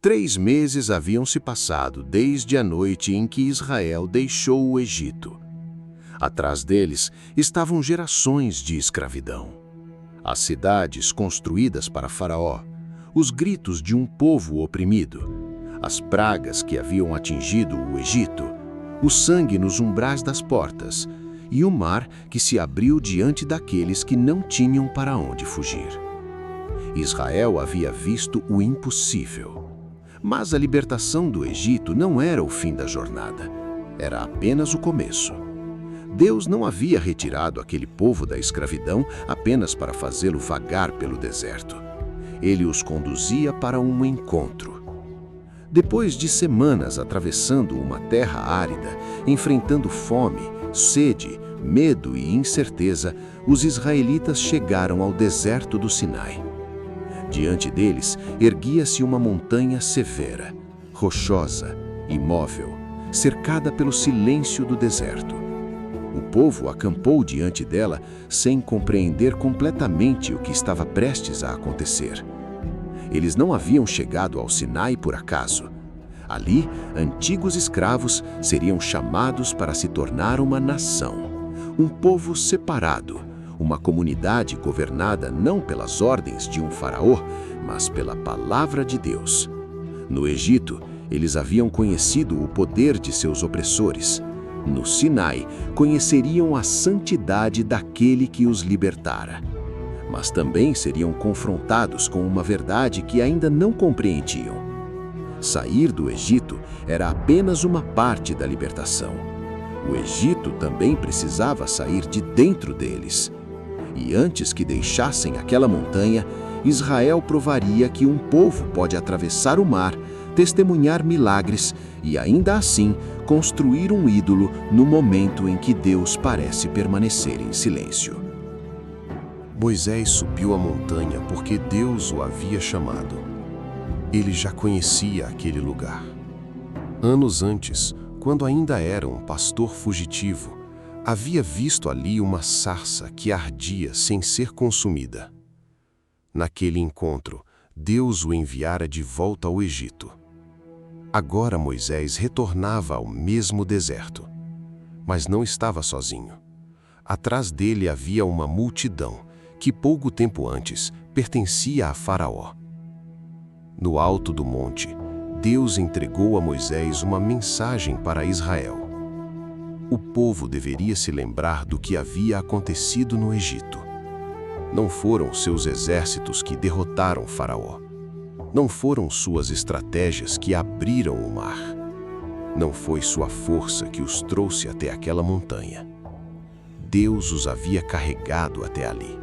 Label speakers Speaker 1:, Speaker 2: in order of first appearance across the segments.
Speaker 1: 3 meses haviam se passado desde a noite em que Israel deixou o Egito. Atrás deles estavam gerações de escravidão. As cidades construídas para Faraó, os gritos de um povo oprimido, as pragas que haviam atingido o Egito, o sangue nos umbrais das portas e o mar que se abriu diante daqueles que não tinham para onde fugir. Israel havia visto o impossível. Mas a libertação do Egito não era o fim da jornada, era apenas o começo. Deus não havia retirado aquele povo da escravidão apenas para fazê-lo vagar pelo deserto. Ele os conduzia para um encontro. Depois de semanas atravessando uma terra árida, enfrentando fome, sede, medo e incerteza, os israelitas chegaram ao deserto do Sinai. Diante deles, erguia-se uma montanha severa, rochosa, imóvel, cercada pelo silêncio do deserto. O povo acampou diante dela sem compreender completamente o que estava prestes a acontecer. Eles não haviam chegado ao Sinai por acaso. Ali, antigos escravos seriam chamados para se tornar uma nação, um povo separado, uma comunidade governada não pelas ordens de um faraó, mas pela palavra de Deus. No Egito, eles haviam conhecido o poder de seus opressores. No Sinai, conheceriam a santidade daquele que os libertara. Mas também seriam confrontados com uma verdade que ainda não compreendiam. Sair do Egito era apenas uma parte da libertação. O Egito também precisava sair de dentro deles. E antes que deixassem aquela montanha, Israel provaria que um povo pode atravessar o mar, testemunhar milagres e, ainda assim, construir um ídolo no momento em que Deus parece permanecer em silêncio.
Speaker 2: Moisés subiu a montanha porque Deus o havia chamado. Ele já conhecia aquele lugar. Anos antes, quando ainda era um pastor fugitivo, havia visto ali uma sarça que ardia sem ser consumida. Naquele encontro, Deus o enviara de volta ao Egito. Agora Moisés retornava ao mesmo deserto. Mas não estava sozinho. Atrás dele havia uma multidão que pouco tempo antes pertencia a Faraó. No alto do monte, Deus entregou a Moisés uma mensagem para Israel. O povo deveria se lembrar do que havia acontecido no Egito. Não foram seus exércitos que derrotaram Faraó. Não foram suas estratégias que abriram o mar. Não foi sua força que os trouxe até aquela montanha. Deus os havia carregado até ali.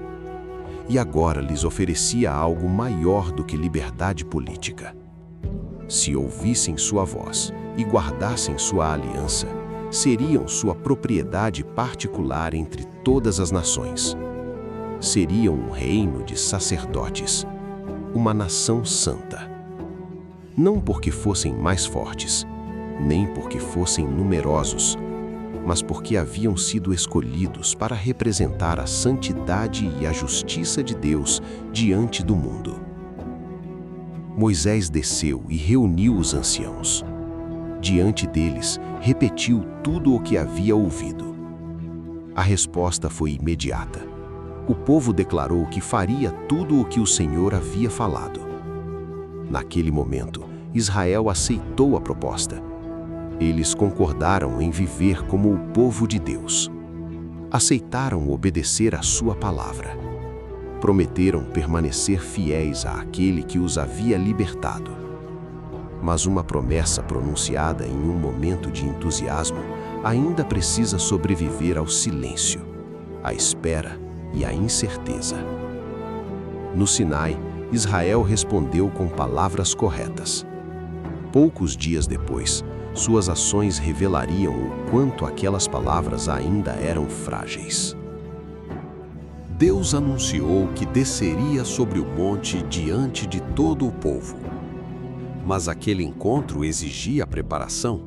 Speaker 2: E agora lhes oferecia algo maior do que liberdade política. Se ouvissem sua voz e guardassem sua aliança, seriam sua propriedade particular entre todas as nações. Seriam um reino de sacerdotes, uma nação santa. Não porque fossem mais fortes, nem porque fossem numerosos, mas porque haviam sido escolhidos para representar a santidade e a justiça de Deus diante do mundo. Moisés desceu e reuniu os anciãos. Diante deles, repetiu tudo o que havia ouvido. A resposta foi imediata. O povo declarou que faria tudo o que o Senhor havia falado. Naquele momento, Israel aceitou a proposta. Eles concordaram em viver como o povo de Deus. Aceitaram obedecer à sua palavra. Prometeram permanecer fiéis àquele que os havia libertado. Mas uma promessa pronunciada em um momento de entusiasmo ainda precisa sobreviver ao silêncio, à espera e à incerteza. No Sinai, Israel respondeu com palavras corretas. Poucos dias depois, suas ações revelariam o quanto aquelas palavras ainda eram frágeis.
Speaker 3: Deus anunciou que desceria sobre o monte diante de todo o povo. Mas aquele encontro exigia preparação.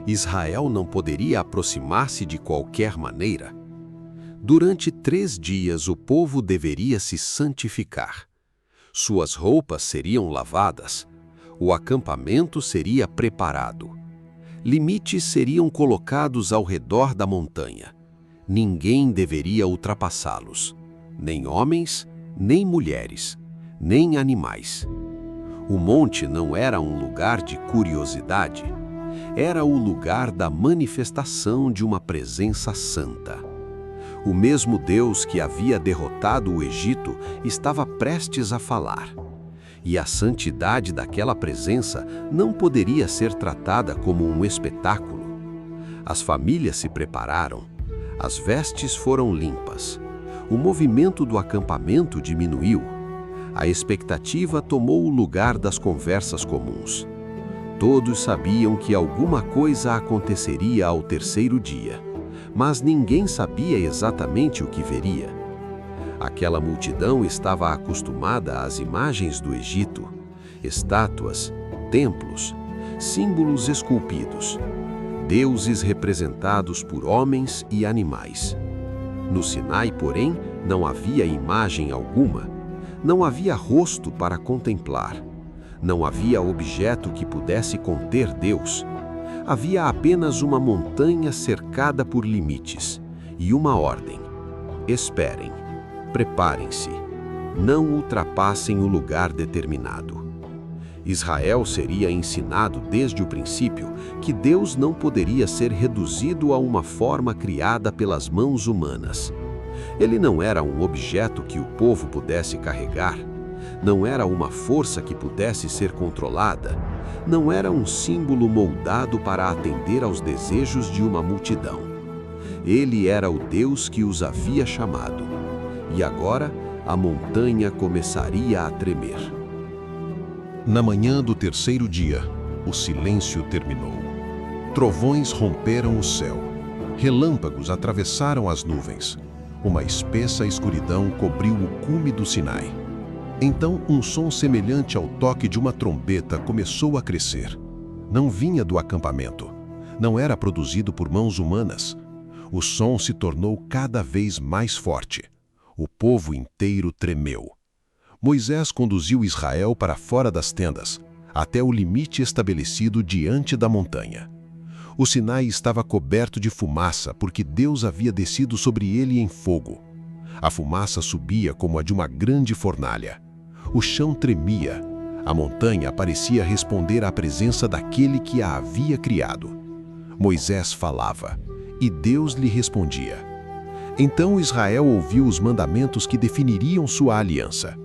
Speaker 3: Israel não poderia aproximar-se de qualquer maneira. Durante 3 dias o povo deveria se santificar. Suas roupas seriam lavadas. O acampamento seria preparado. Limites seriam colocados ao redor da montanha. Ninguém deveria ultrapassá-los. Nem homens, nem mulheres, nem animais. O monte não era um lugar de curiosidade. Era o lugar da manifestação de uma presença santa. O mesmo Deus que havia derrotado o Egito estava prestes a falar. E a santidade daquela presença não poderia ser tratada como um espetáculo. As famílias se prepararam. As vestes foram limpas. O movimento do acampamento diminuiu. A expectativa tomou o lugar das conversas comuns. Todos sabiam que alguma coisa aconteceria ao terceiro dia, mas ninguém sabia exatamente o que veria. Aquela multidão estava acostumada às imagens do Egito, estátuas, templos, símbolos esculpidos, deuses representados por homens e animais. No Sinai, porém, não havia imagem alguma, não havia rosto para contemplar, não havia objeto que pudesse conter Deus. Havia apenas uma montanha cercada por limites e uma ordem: esperem, preparem-se, não ultrapassem o lugar determinado. Israel seria ensinado desde o princípio que Deus não poderia ser reduzido a uma forma criada pelas mãos humanas. Ele não era um objeto que o povo pudesse carregar, não era uma força que pudesse ser controlada, não era um símbolo moldado para atender aos desejos de uma multidão. Ele era o Deus que os havia chamado, e agora a montanha começaria a tremer.
Speaker 2: Na manhã do terceiro dia, o silêncio terminou. Trovões romperam o céu. Relâmpagos atravessaram as nuvens. Uma espessa escuridão cobriu o cume do Sinai. Então, um som semelhante ao toque de uma trombeta começou a crescer. Não vinha do acampamento. Não era produzido por mãos humanas. O som se tornou cada vez mais forte. O povo inteiro tremeu. Moisés conduziu Israel para fora das tendas, até o limite estabelecido diante da montanha. O Sinai estava coberto de fumaça porque Deus havia descido sobre ele em fogo. A fumaça subia como a de uma grande fornalha. O chão tremia. A montanha parecia responder à presença daquele que a havia criado. Moisés falava, e Deus lhe respondia. Então Israel ouviu os mandamentos que definiriam sua aliança.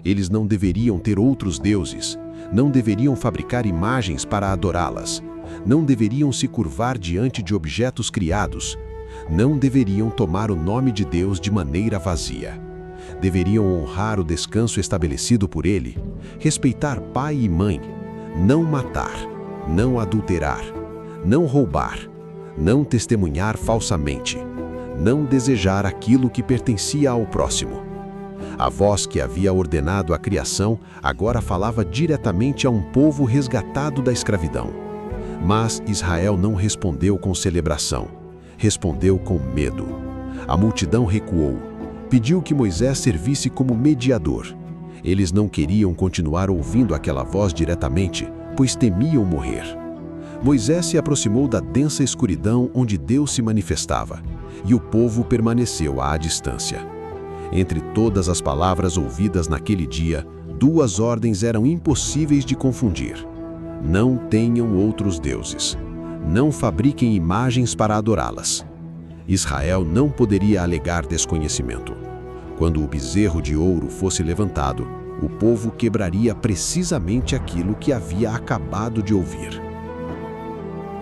Speaker 2: Eles não deveriam ter outros deuses, não deveriam fabricar imagens para adorá-las, não deveriam se curvar diante de objetos criados, não deveriam tomar o nome de Deus de maneira vazia. Deveriam honrar o descanso estabelecido por ele, respeitar pai e mãe, não matar, não adulterar, não roubar, não testemunhar falsamente, não desejar aquilo que pertencia ao próximo. A voz que havia ordenado a criação agora falava diretamente a um povo resgatado da escravidão. Mas Israel não respondeu com celebração, respondeu com medo. A multidão recuou, pediu que Moisés servisse como mediador. Eles não queriam continuar ouvindo aquela voz diretamente, pois temiam morrer. Moisés se aproximou da densa escuridão onde Deus se manifestava, e o povo permaneceu à distância. Entre todas as palavras ouvidas naquele dia, duas ordens eram impossíveis de confundir. Não tenham outros deuses. Não fabriquem imagens para adorá-las. Israel não poderia alegar desconhecimento. Quando o bezerro de ouro fosse levantado, o povo quebraria precisamente aquilo que havia acabado de ouvir.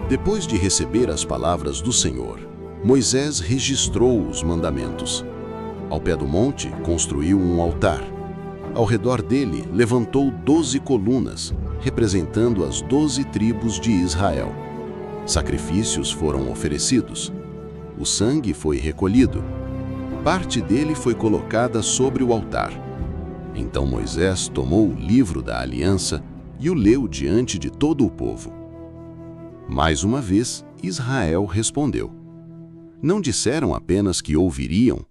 Speaker 1: Depois de receber as palavras do Senhor, Moisés registrou os mandamentos. Ao pé do monte, construiu um altar. Ao redor dele, levantou 12 colunas, representando as 12 tribos de Israel. Sacrifícios foram oferecidos. O sangue foi recolhido. Parte dele foi colocada sobre o altar. Então Moisés tomou o livro da aliança e o leu diante de todo o povo. Mais uma vez, Israel respondeu. Não disseram apenas que ouviriam,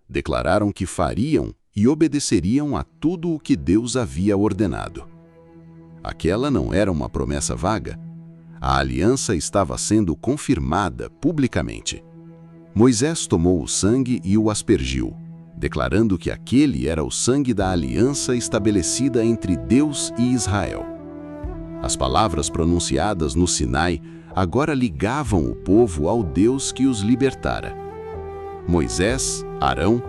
Speaker 1: declararam que fariam e obedeceriam a tudo o que Deus havia ordenado.
Speaker 3: Aquela não era uma promessa vaga. A aliança estava sendo confirmada publicamente. Moisés tomou o sangue e o aspergiu, declarando que aquele era o sangue da aliança estabelecida entre Deus e Israel. As palavras pronunciadas no Sinai agora ligavam o povo ao Deus que os libertara. Moisés, Arão,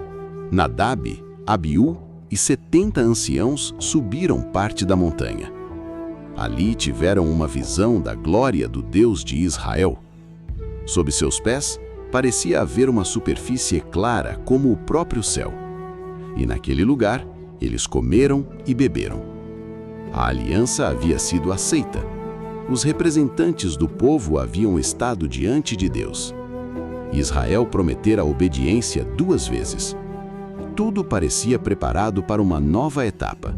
Speaker 3: Nadab, Abiú e 70 anciãos subiram parte da montanha. Ali tiveram uma visão da glória do Deus de Israel. Sob seus pés, parecia haver uma superfície clara como o próprio céu. E naquele lugar, eles comeram e beberam. A aliança havia sido aceita. Os representantes do povo haviam estado diante de Deus. Israel prometera obediência 2 vezes. Tudo parecia preparado para uma nova etapa.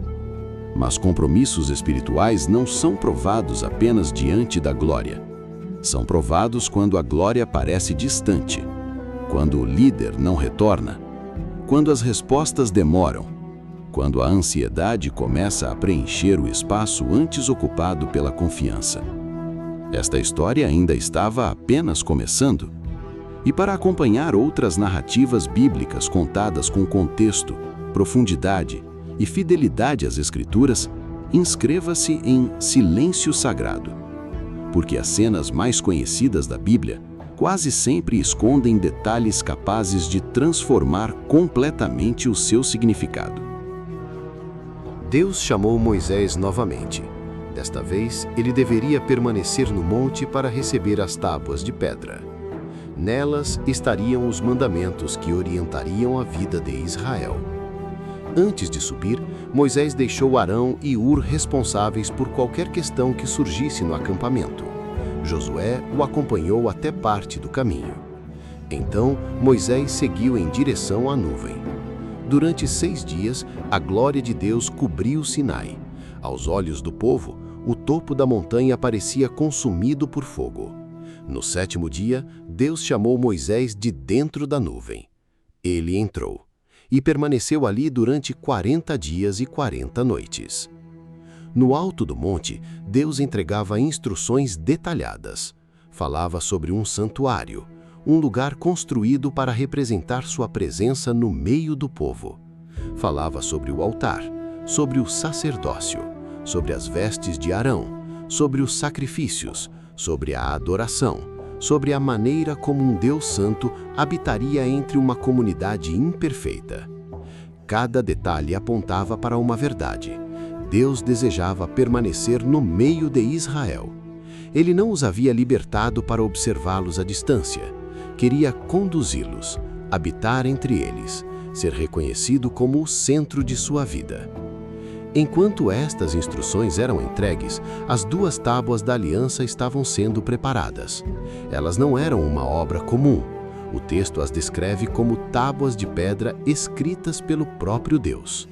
Speaker 3: Mas compromissos espirituais não são provados apenas diante da glória. São provados quando a glória parece distante, quando o líder não retorna, quando as respostas demoram, quando a ansiedade começa a preencher o espaço antes ocupado pela confiança. Esta história ainda estava apenas começando. E para acompanhar outras narrativas bíblicas contadas com contexto, profundidade e fidelidade às Escrituras, inscreva-se em Silêncio Sagrado, porque as cenas mais conhecidas da Bíblia quase sempre escondem detalhes capazes de transformar completamente o seu significado.
Speaker 2: Deus chamou Moisés novamente. Desta vez, ele deveria permanecer no monte para receber as tábuas de pedra. Nelas estariam os mandamentos que orientariam a vida de Israel. Antes de subir, Moisés deixou Arão e Hur responsáveis por qualquer questão que surgisse no acampamento. Josué o acompanhou até parte do caminho. Então, Moisés seguiu em direção à nuvem. Durante 6 dias, a glória de Deus cobriu o Sinai. Aos olhos do povo, o topo da montanha parecia consumido por fogo. No 7º dia, Deus chamou Moisés de dentro da nuvem. Ele entrou e permaneceu ali durante 40 dias e 40 noites. No alto do monte, Deus entregava instruções detalhadas. Falava sobre um santuário, um lugar construído para representar sua presença no meio do povo. Falava sobre o altar, sobre o sacerdócio, sobre as vestes de Arão, sobre os sacrifícios, sobre a adoração, sobre a maneira como um Deus santo habitaria entre uma comunidade imperfeita. Cada detalhe apontava para uma verdade. Deus desejava permanecer no meio de Israel. Ele não os havia libertado para observá-los à distância. Queria conduzi-los, habitar entre eles, ser reconhecido como o centro de sua vida. Enquanto estas instruções eram entregues, as 2 tábuas da aliança estavam sendo preparadas. Elas não eram uma obra comum. O texto as descreve como tábuas de pedra escritas pelo próprio Deus.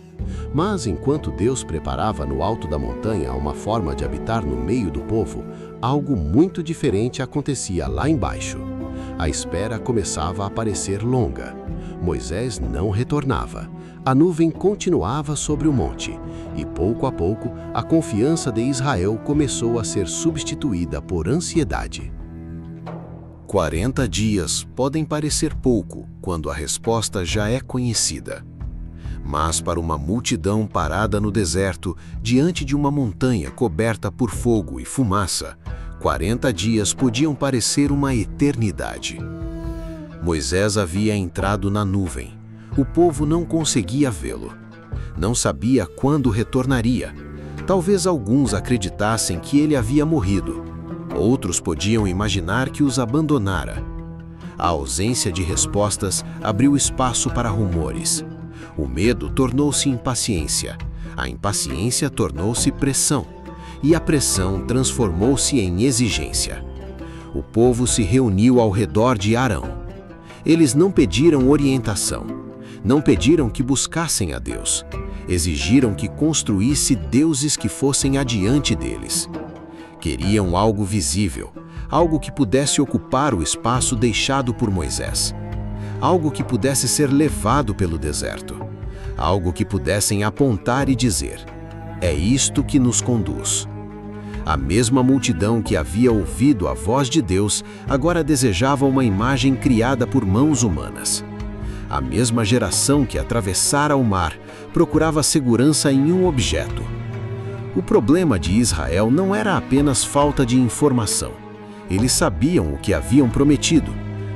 Speaker 2: Mas enquanto Deus preparava no alto da montanha uma forma de habitar no meio do povo, algo muito diferente acontecia lá embaixo. A espera começava a parecer longa. Moisés não retornava. A nuvem continuava sobre o monte, e pouco a pouco a confiança de Israel começou a ser substituída por ansiedade.
Speaker 3: 40 dias podem parecer pouco quando a resposta já é conhecida. Mas para uma multidão parada no deserto, diante de uma montanha coberta por fogo e fumaça, 40 dias podiam parecer uma eternidade. Moisés havia entrado na nuvem. O povo não conseguia vê-lo. Não sabia quando retornaria. Talvez alguns acreditassem que ele havia morrido. Outros podiam imaginar que os abandonara. A ausência de respostas abriu espaço para rumores. O medo tornou-se impaciência. A impaciência tornou-se pressão. E a pressão transformou-se em exigência. O povo se reuniu ao redor de Arão. Eles não pediram orientação. Não pediram que buscassem a Deus. Exigiram que construísse deuses que fossem adiante deles. Queriam algo visível, algo que pudesse ocupar o espaço deixado por Moisés. Algo que pudesse ser levado pelo deserto. Algo que pudessem apontar e dizer: é isto que nos conduz,
Speaker 1: A mesma multidão que havia ouvido a voz de Deus agora desejava uma imagem criada por mãos humanas. A mesma geração que atravessara o mar procurava segurança em um objeto. O problema de Israel não era apenas falta de informação. Eles sabiam o que haviam prometido,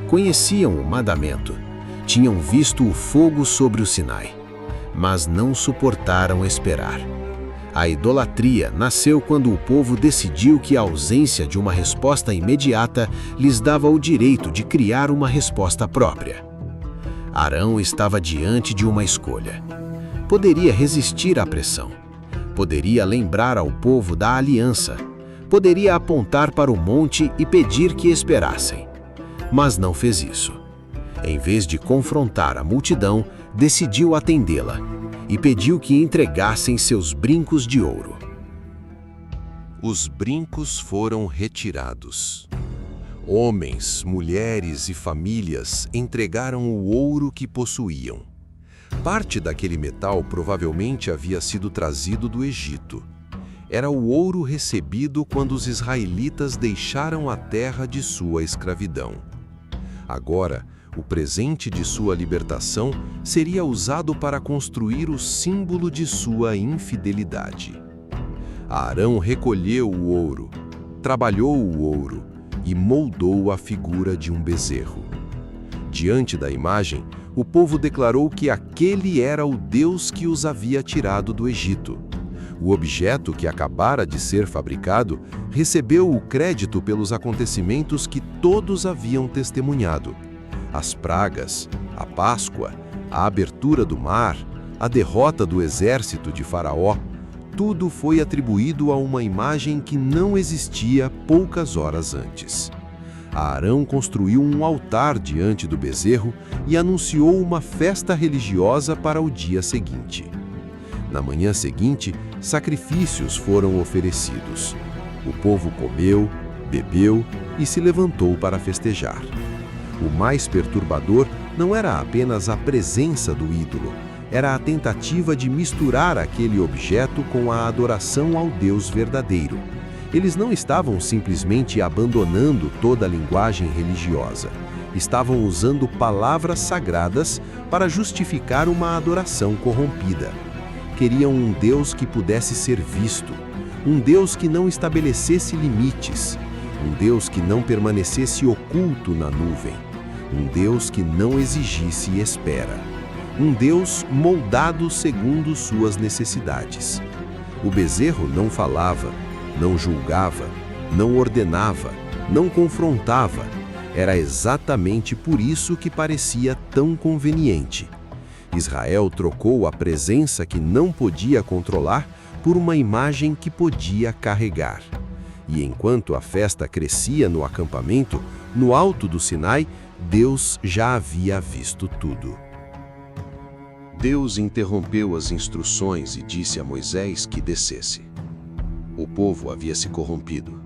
Speaker 1: conheciam o mandamento, tinham visto o fogo sobre o Sinai, mas não suportaram esperar. A idolatria nasceu quando o povo decidiu que a ausência de uma resposta imediata lhes dava o direito de criar uma resposta própria. Arão estava diante de uma escolha. Poderia resistir à pressão. Poderia lembrar ao povo da aliança. Poderia apontar para o monte e pedir que esperassem. Mas não fez isso. Em vez de confrontar a multidão, decidiu atendê-la e pediu que entregassem seus brincos de ouro.
Speaker 3: Os brincos foram retirados. Homens, mulheres e famílias entregaram o ouro que possuíam. Parte daquele metal provavelmente havia sido trazido do Egito. Era o ouro recebido quando os israelitas deixaram a terra de sua escravidão. Agora, o presente de sua libertação seria usado para construir o símbolo de sua infidelidade. Arão recolheu o ouro, trabalhou o ouro e moldou a figura de um bezerro. Diante da imagem, o povo declarou que aquele era o Deus que os havia tirado do Egito. O objeto que acabara de ser fabricado recebeu o crédito pelos acontecimentos que todos haviam testemunhado. As pragas, a Páscoa, a abertura do mar, a derrota do exército de Faraó, tudo foi atribuído a uma imagem que não existia poucas horas antes. Arão construiu um altar diante do bezerro e anunciou uma festa religiosa para o dia seguinte. Na manhã seguinte, sacrifícios foram oferecidos. O povo comeu, bebeu e se levantou para festejar. O mais perturbador não era apenas a presença do ídolo, era a tentativa de misturar aquele objeto com a adoração ao Deus verdadeiro. Eles não estavam simplesmente abandonando toda a linguagem religiosa. Estavam usando palavras sagradas para justificar uma adoração corrompida. Queriam um Deus que pudesse ser visto, um Deus que não estabelecesse limites, um Deus que não permanecesse oculto na nuvem, um Deus que não exigisse espera, um Deus moldado segundo suas necessidades. O bezerro não falava, não julgava, não ordenava, não confrontava. Era exatamente por isso que parecia tão conveniente. Israel trocou a presença que não podia controlar por uma imagem que podia carregar. E enquanto a festa crescia no acampamento, no alto do Sinai, Deus já havia visto tudo.
Speaker 1: Deus interrompeu as instruções e disse a Moisés que descesse. O povo havia se corrompido.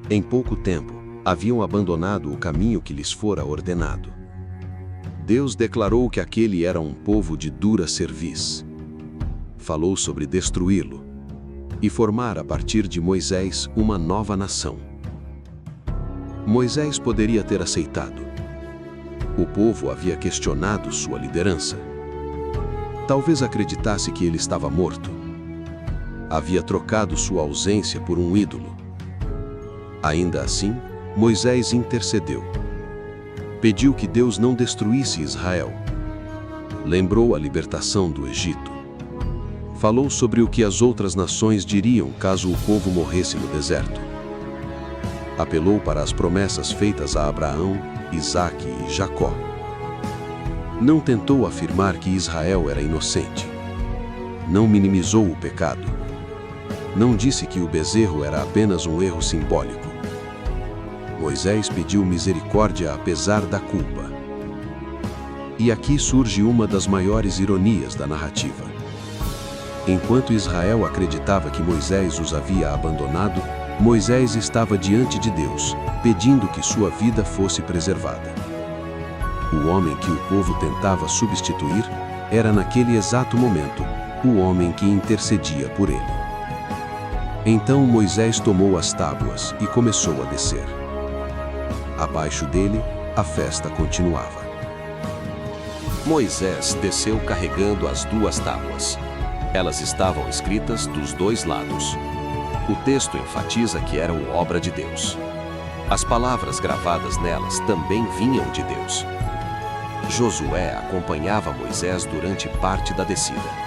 Speaker 1: Em pouco tempo, haviam abandonado o caminho que lhes fora ordenado. Deus declarou que aquele era um povo de dura cerviz. Falou sobre destruí-lo e formar a partir de Moisés uma nova nação. Moisés poderia ter aceitado. O povo havia questionado sua liderança. Talvez acreditasse que ele estava morto. Havia trocado sua ausência por um ídolo. Ainda assim, Moisés intercedeu. Pediu que Deus não destruísse Israel. Lembrou a libertação do Egito. Falou sobre o que as outras nações diriam caso o povo morresse no deserto. Apelou para as promessas feitas a Abraão, Isaque e Jacó. Não tentou afirmar que Israel era inocente. Não minimizou o pecado. Não disse que o bezerro era apenas um erro simbólico. Moisés pediu misericórdia apesar da culpa. E aqui surge uma das maiores ironias da narrativa. Enquanto Israel acreditava que Moisés os havia abandonado, Moisés estava diante de Deus, pedindo que sua vida fosse preservada. O homem que o povo tentava substituir era, naquele exato momento, o homem que intercedia por ele.
Speaker 2: Então Moisés tomou as tábuas e começou a descer. Abaixo dele, a festa continuava.
Speaker 3: Moisés desceu carregando as 2 tábuas. Elas estavam escritas dos 2 lados. O texto enfatiza que eram obra de Deus. As palavras gravadas nelas também vinham de Deus. Josué acompanhava Moisés durante parte da descida.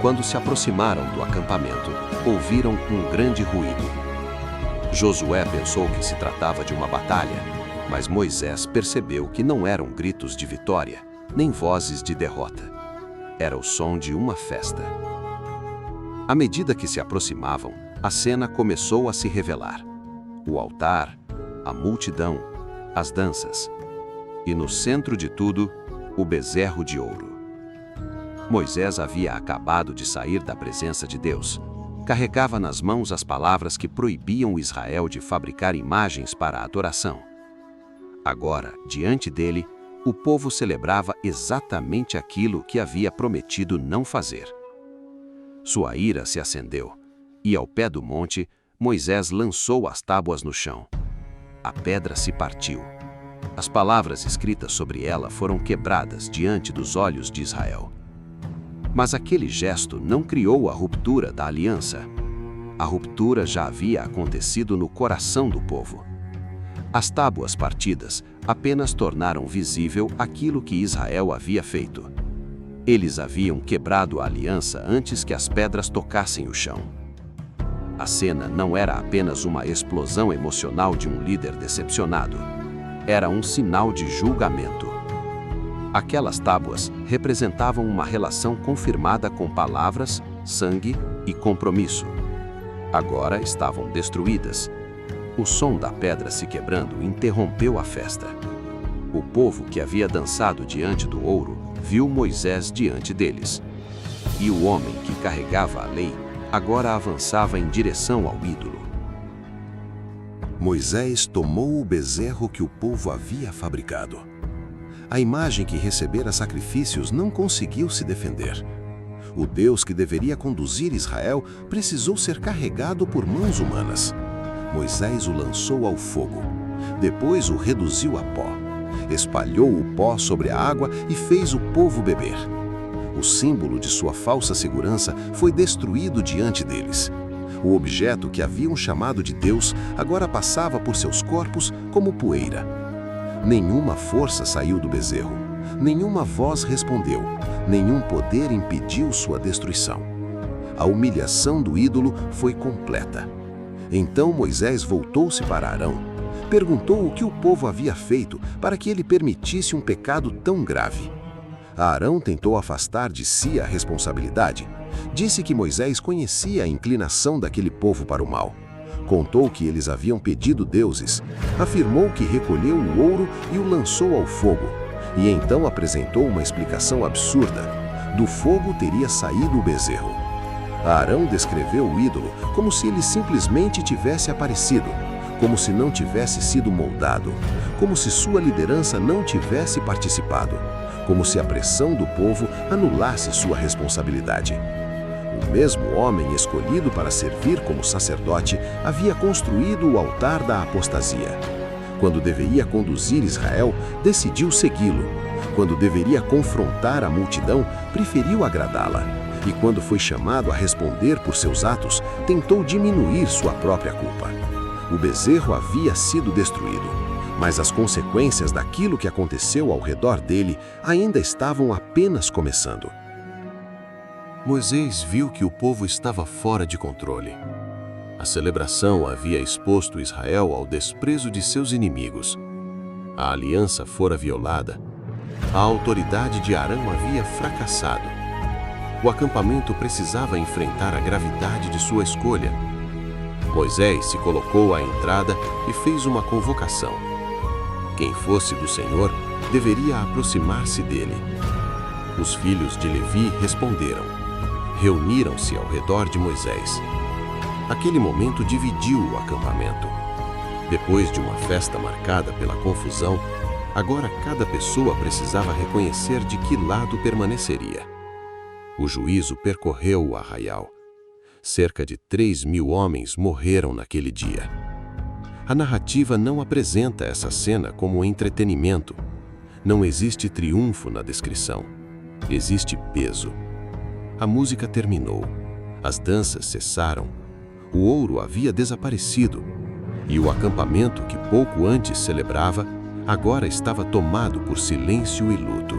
Speaker 3: Quando se aproximaram do acampamento, ouviram um grande ruído. Josué pensou que se tratava de uma batalha, mas Moisés percebeu que não eram gritos de vitória, nem vozes de derrota. Era o som de uma festa. À medida que se aproximavam, a cena começou a se revelar. O altar, a multidão, as danças. E no centro de tudo, o bezerro de ouro. Moisés havia acabado de sair da presença de Deus. Carregava nas mãos as palavras que proibiam Israel de fabricar imagens para a adoração. Agora, diante dele, o povo celebrava exatamente aquilo que havia prometido não fazer. Sua ira se acendeu, e ao pé do monte, Moisés lançou as tábuas no chão. A pedra se partiu. As palavras escritas sobre ela foram quebradas diante dos olhos de Israel. Mas aquele gesto não criou a ruptura da aliança. A ruptura já havia acontecido no coração do povo. As tábuas partidas apenas tornaram visível aquilo que Israel havia feito. Eles haviam quebrado a aliança antes que as pedras tocassem o chão. A cena não era apenas uma explosão emocional de um líder decepcionado. Era um sinal de julgamento. Aquelas tábuas representavam uma relação confirmada com palavras, sangue e compromisso. Agora estavam destruídas. O som da pedra se quebrando interrompeu a festa. O povo que havia dançado diante do ouro viu Moisés diante deles. E o homem que carregava a lei agora avançava em direção ao ídolo.
Speaker 2: Moisés tomou o bezerro que o povo havia fabricado. A imagem que recebera sacrifícios não conseguiu se defender. O Deus que deveria conduzir Israel precisou ser carregado por mãos humanas. Moisés o lançou ao fogo. Depois o reduziu a pó. Espalhou o pó sobre a água e fez o povo beber. O símbolo de sua falsa segurança foi destruído diante deles. O objeto que haviam chamado de Deus agora passava por seus corpos como poeira. Nenhuma força saiu do bezerro, nenhuma voz respondeu, nenhum poder impediu sua destruição. A humilhação do ídolo foi completa. Então Moisés voltou-se para Arão, perguntou o que o povo havia feito para que ele permitisse um pecado tão grave. Arão tentou afastar de si a responsabilidade. Disse que Moisés conhecia a inclinação daquele povo para o mal. Contou que eles haviam pedido deuses. Afirmou que recolheu o ouro e o lançou ao fogo. E então apresentou uma explicação absurda. Do fogo teria saído o bezerro. Arão descreveu o ídolo como se ele simplesmente tivesse aparecido, como se não tivesse sido moldado, como se sua liderança não tivesse participado, como se a pressão do povo anulasse sua responsabilidade. O mesmo homem escolhido para servir como sacerdote havia construído o altar da apostasia. Quando deveria conduzir Israel, decidiu segui-lo. Quando deveria confrontar a multidão, preferiu agradá-la. E quando foi chamado a responder por seus atos, tentou diminuir sua própria culpa. O bezerro havia sido destruído, mas as consequências daquilo que aconteceu ao redor dele ainda estavam apenas começando. Moisés viu que o povo estava fora de controle. A celebração havia exposto Israel ao desprezo de seus inimigos. A aliança fora violada. A autoridade de Arão havia fracassado. O acampamento precisava enfrentar a gravidade de sua escolha. Moisés se colocou à entrada e fez uma convocação. Quem fosse do Senhor deveria aproximar-se dele. Os filhos de Levi responderam. Reuniram-se ao redor de Moisés. Aquele momento dividiu o acampamento. Depois de uma festa marcada pela confusão, agora cada pessoa precisava reconhecer de que lado permaneceria. O juízo percorreu o arraial. Cerca de 3.000 homens morreram naquele dia. A narrativa não apresenta essa cena como entretenimento. Não existe triunfo na descrição. Existe peso. A música terminou. As danças cessaram. O ouro havia desaparecido. E o acampamento que pouco antes celebrava, agora estava tomado por silêncio e luto.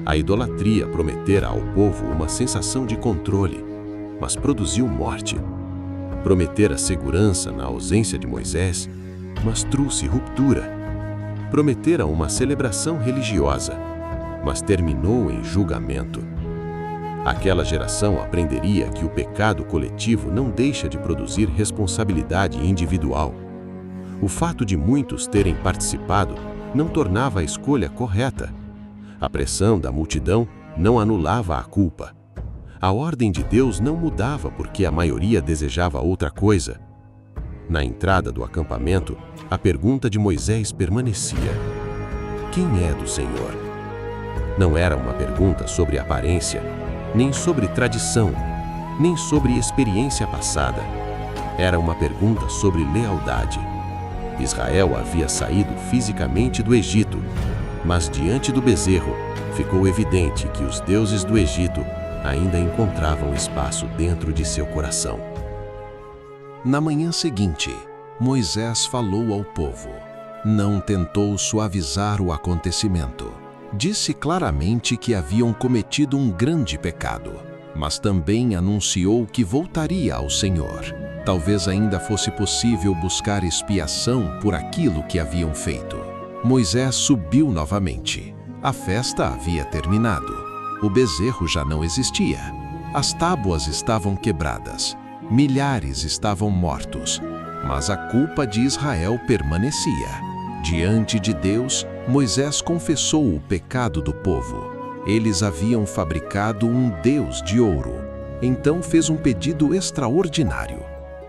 Speaker 2: A idolatria prometera ao povo uma sensação de controle, mas produziu morte. Prometera segurança na ausência de Moisés, mas trouxe ruptura. Prometera uma celebração religiosa, mas terminou em julgamento. Aquela geração aprenderia que o pecado coletivo não deixa de produzir responsabilidade individual. O fato de muitos terem participado não tornava a escolha correta. A pressão da multidão não anulava a culpa. A ordem de Deus não mudava porque a maioria desejava outra coisa. Na entrada do acampamento, a pergunta de Moisés permanecia: quem é do Senhor? Não era uma pergunta sobre aparência, nem sobre tradição, nem sobre experiência passada. Era uma pergunta sobre lealdade. Israel havia saído fisicamente do Egito, mas diante do bezerro, ficou evidente que os deuses do Egito ainda encontravam espaço dentro de seu coração.
Speaker 1: Na manhã seguinte, Moisés falou ao povo. Não tentou suavizar o acontecimento. Disse claramente que haviam cometido um grande pecado, mas também anunciou que voltaria ao Senhor. Talvez ainda fosse possível buscar expiação por aquilo que haviam feito. Moisés subiu novamente. A festa havia terminado. O bezerro já não existia. As tábuas estavam quebradas. Milhares estavam mortos. Mas a culpa de Israel permanecia. Diante de Deus, Moisés confessou o pecado do povo. Eles haviam fabricado um Deus de ouro. Então fez um pedido extraordinário.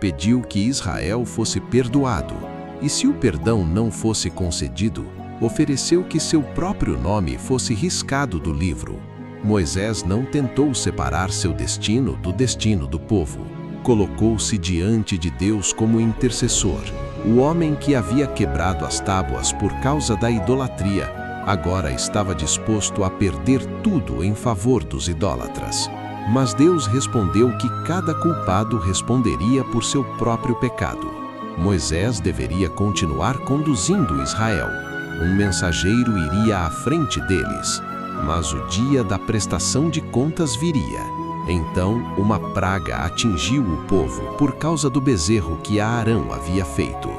Speaker 1: Pediu que Israel fosse perdoado. E se o perdão não fosse concedido, ofereceu que seu próprio nome fosse riscado do livro. Moisés não tentou separar seu destino do destino do povo. Colocou-se diante de Deus como intercessor. O homem que havia quebrado as tábuas por causa da idolatria, agora estava disposto a perder tudo em favor dos idólatras. Mas Deus respondeu que cada culpado responderia por seu próprio pecado. Moisés deveria continuar conduzindo Israel. Um mensageiro iria à frente deles. Mas o dia da prestação de contas viria. Então, uma praga atingiu o povo por causa do bezerro que Arão havia feito.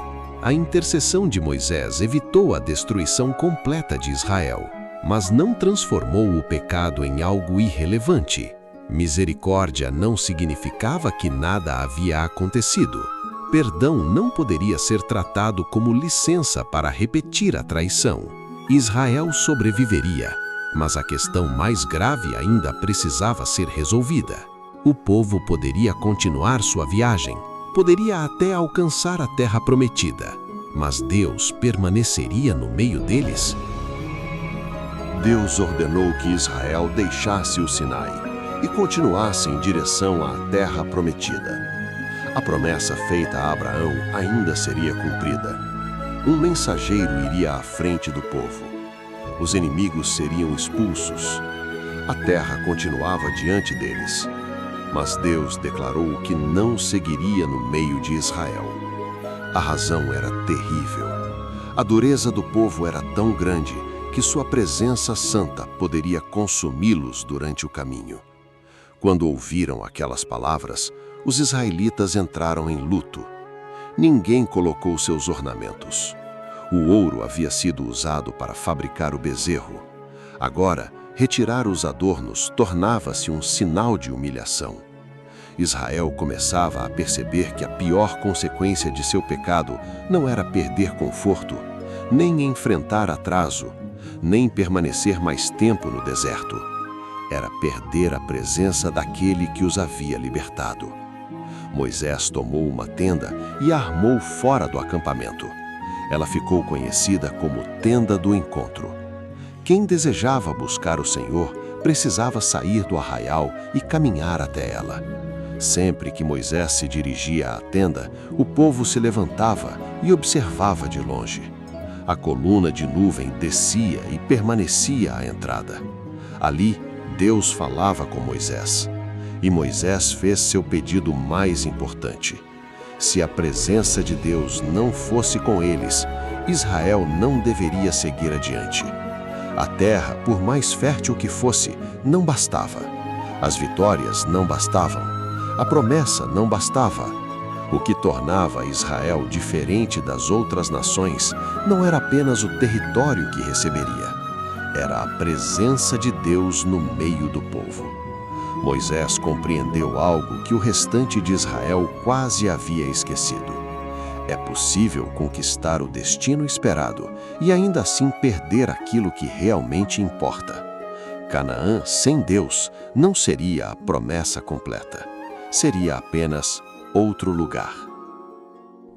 Speaker 1: A intercessão de Moisés evitou a destruição completa de Israel, mas não transformou o pecado em algo irrelevante. Misericórdia não significava que nada havia acontecido. Perdão não poderia ser tratado como licença para repetir a traição. Israel sobreviveria, mas a questão mais grave ainda precisava ser resolvida. O povo poderia continuar sua viagem, poderia até alcançar a terra prometida, mas Deus permaneceria no meio deles?
Speaker 2: Deus ordenou que Israel deixasse o Sinai e continuasse em direção à terra prometida. A promessa feita a Abraão ainda seria cumprida. Um mensageiro iria à frente do povo. Os inimigos seriam expulsos. A terra continuava diante deles. Mas Deus declarou que não seguiria no meio de Israel. A razão era terrível. A dureza do povo era tão grande que sua presença santa poderia consumi-los durante o caminho. Quando ouviram aquelas palavras, os israelitas entraram em luto. Ninguém colocou seus ornamentos. O ouro havia sido usado para fabricar o bezerro. Agora, retirar os adornos tornava-se um sinal de humilhação. Israel começava a perceber que a pior consequência de seu pecado não era perder conforto, nem enfrentar atraso, nem permanecer mais tempo no deserto. Era perder a presença daquele que os havia libertado. Moisés tomou uma tenda e a armou fora do acampamento. Ela ficou conhecida como Tenda do Encontro. Quem desejava buscar o Senhor precisava sair do arraial e caminhar até ela.
Speaker 1: Sempre que Moisés se dirigia à tenda, o povo se levantava e observava de longe. A coluna de nuvem descia e permanecia à entrada. Ali, Deus falava com Moisés. E Moisés fez seu pedido mais importante. Se a presença de Deus não fosse com eles, Israel não deveria seguir adiante. A terra, por mais fértil que fosse, não bastava. As vitórias não bastavam. A promessa não bastava. O que tornava Israel diferente das outras nações não era apenas o território que receberia. Era a presença de Deus no meio do povo. Moisés compreendeu algo que o restante de Israel quase havia esquecido. É possível conquistar o destino esperado e ainda assim perder aquilo que realmente importa. Canaã, sem Deus, não seria a promessa completa. Seria apenas outro lugar.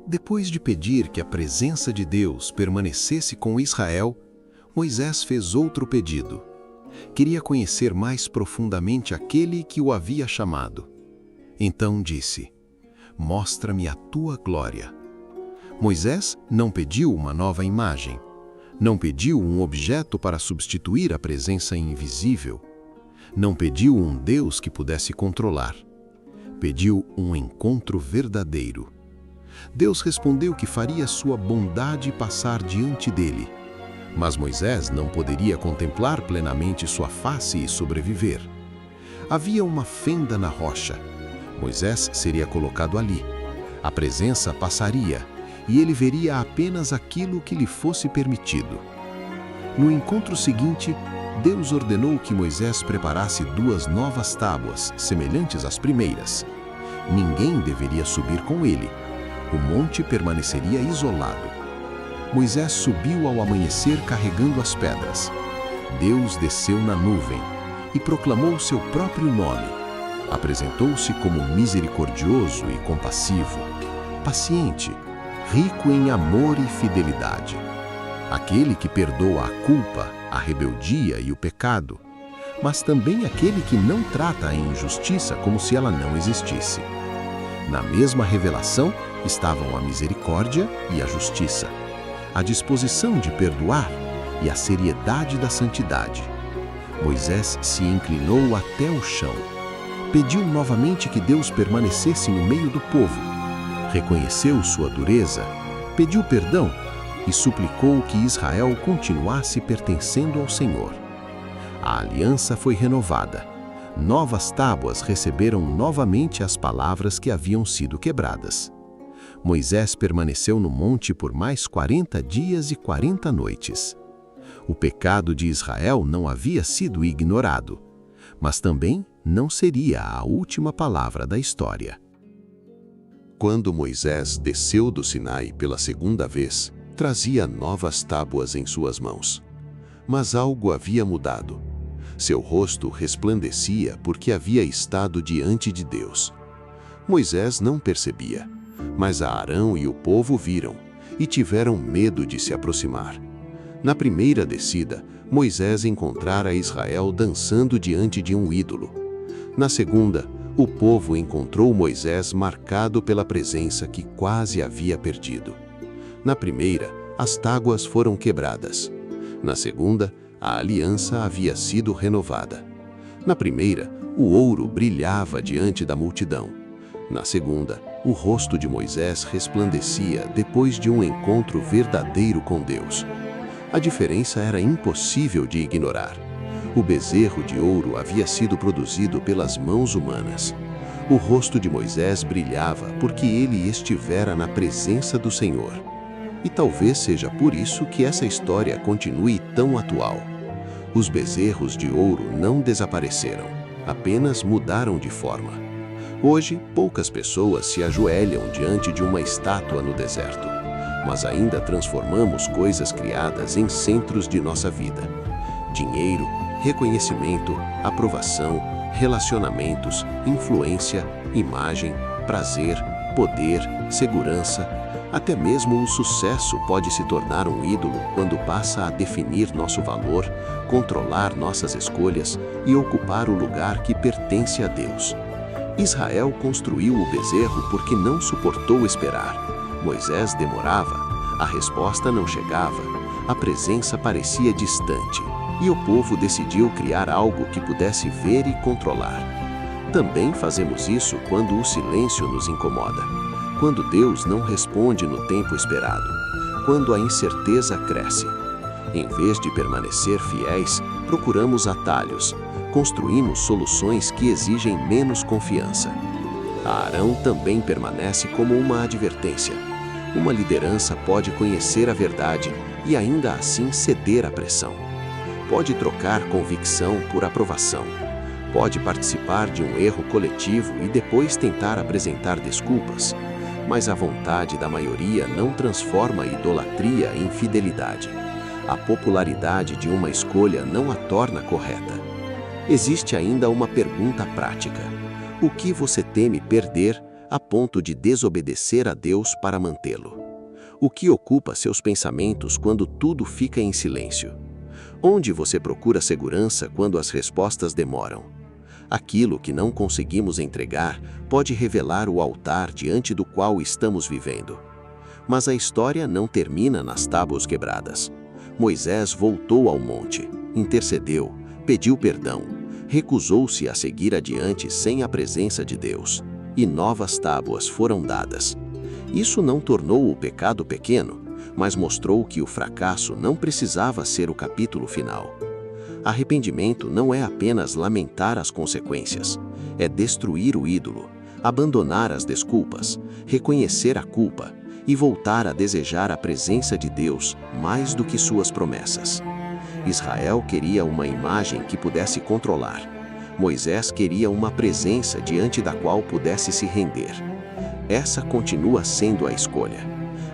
Speaker 2: Depois de pedir que a presença de Deus permanecesse com Israel, Moisés fez outro pedido. Queria conhecer mais profundamente aquele que o havia chamado. Então disse: "Mostra-me a tua glória." Moisés não pediu uma nova imagem. Não pediu um objeto para substituir a presença invisível. Não pediu um Deus que pudesse controlar. Pediu um encontro verdadeiro. Deus respondeu que faria sua bondade passar diante dele. Mas Moisés não poderia contemplar plenamente sua face e sobreviver. Havia uma fenda na rocha. Moisés seria colocado ali. A presença passaria, e ele veria apenas aquilo que lhe fosse permitido. No encontro seguinte, Deus ordenou que Moisés preparasse 2 novas tábuas, semelhantes às primeiras. Ninguém deveria subir com ele. O monte permaneceria isolado. Moisés subiu ao amanhecer carregando as pedras. Deus desceu na nuvem e proclamou seu próprio nome. Apresentou-se como misericordioso e compassivo, paciente, rico em amor e fidelidade. Aquele que perdoa a culpa, a rebeldia e o pecado, mas também aquele que não trata a injustiça como se ela não existisse. Na mesma revelação estavam a misericórdia e a justiça, a disposição de perdoar e a seriedade da santidade. Moisés se inclinou até o chão. Pediu novamente que Deus permanecesse no meio do povo. Reconheceu sua dureza, pediu perdão e suplicou que Israel continuasse pertencendo ao Senhor. A aliança foi renovada. Novas tábuas receberam novamente as palavras que haviam sido quebradas. Moisés permaneceu no monte por mais 40 dias e 40 noites. O pecado de Israel não havia sido ignorado, mas também não seria a última palavra da história.
Speaker 3: Quando Moisés desceu do Sinai pela segunda vez, trazia novas tábuas em suas mãos. Mas algo havia mudado. Seu rosto resplandecia porque havia estado diante de Deus. Moisés não percebia, mas Arão e o povo viram e tiveram medo de se aproximar. Na primeira descida, Moisés encontrara Israel dançando diante de um ídolo. Na segunda, o povo encontrou Moisés marcado pela presença que quase havia perdido. Na primeira, as tábuas foram quebradas. Na segunda, a aliança havia sido renovada. Na primeira, o ouro brilhava diante da multidão. Na segunda, o rosto de Moisés resplandecia depois de um encontro verdadeiro com Deus. A diferença era impossível de ignorar. O bezerro de ouro havia sido produzido pelas mãos humanas. O rosto de Moisés brilhava porque ele estivera na presença do Senhor. E talvez seja por isso que essa história continue tão atual. Os bezerros de ouro não desapareceram, apenas mudaram de forma. Hoje, poucas pessoas se ajoelham diante de uma estátua no deserto, mas ainda transformamos coisas criadas em centros de nossa vida. Dinheiro, reconhecimento, aprovação, relacionamentos, influência, imagem, prazer, poder, segurança. Até mesmo o sucesso pode se tornar um ídolo quando passa a definir nosso valor, controlar nossas escolhas e ocupar o lugar que pertence a Deus.
Speaker 1: Israel construiu o bezerro porque não suportou esperar. Moisés demorava, a resposta não chegava, a presença parecia distante, e o povo decidiu criar algo que pudesse ver e controlar. Também fazemos isso quando o silêncio nos incomoda, quando Deus não responde no tempo esperado, quando a incerteza cresce. Em vez de permanecer fiéis, procuramos atalhos, construímos soluções que exigem menos confiança. Arão também permanece como uma advertência. Uma liderança pode conhecer a verdade e ainda assim ceder à pressão. Pode trocar convicção por aprovação. Pode participar de um erro coletivo e depois tentar apresentar desculpas. Mas a vontade da maioria não transforma a idolatria em fidelidade. A popularidade de uma escolha não a torna correta. Existe ainda uma pergunta prática. O que você teme perder a ponto de desobedecer a Deus para mantê-lo? O que ocupa seus pensamentos quando tudo fica em silêncio? Onde você procura segurança quando as respostas demoram? Aquilo que não conseguimos entregar pode revelar o altar diante do qual estamos vivendo. Mas a história não termina nas tábuas quebradas. Moisés voltou ao monte, intercedeu, pediu perdão, recusou-se a seguir adiante sem a presença de Deus, e novas tábuas foram dadas. Isso não tornou o pecado pequeno, mas mostrou que o fracasso não precisava ser o capítulo final. Arrependimento não é apenas lamentar as consequências, é destruir o ídolo, abandonar as desculpas, reconhecer a culpa e voltar a desejar a presença de Deus mais do que suas promessas. Israel queria uma imagem que pudesse controlar. Moisés queria uma presença diante da qual pudesse se render. Essa continua sendo a escolha.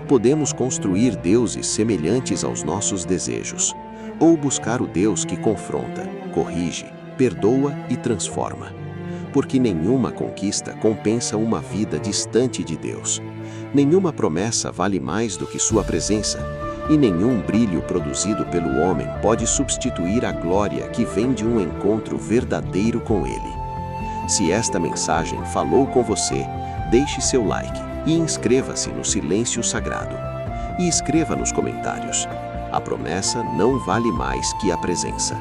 Speaker 1: Podemos construir deuses semelhantes aos nossos desejos, ou buscar o Deus que confronta, corrige, perdoa e transforma. Porque nenhuma conquista compensa uma vida distante de Deus. Nenhuma promessa vale mais do que sua presença, e nenhum brilho produzido pelo homem pode substituir a glória que vem de um encontro verdadeiro com Ele. Se esta mensagem falou com você, deixe seu like e inscreva-se no Silêncio Sagrado. E escreva nos comentários: a promessa não vale mais que a presença.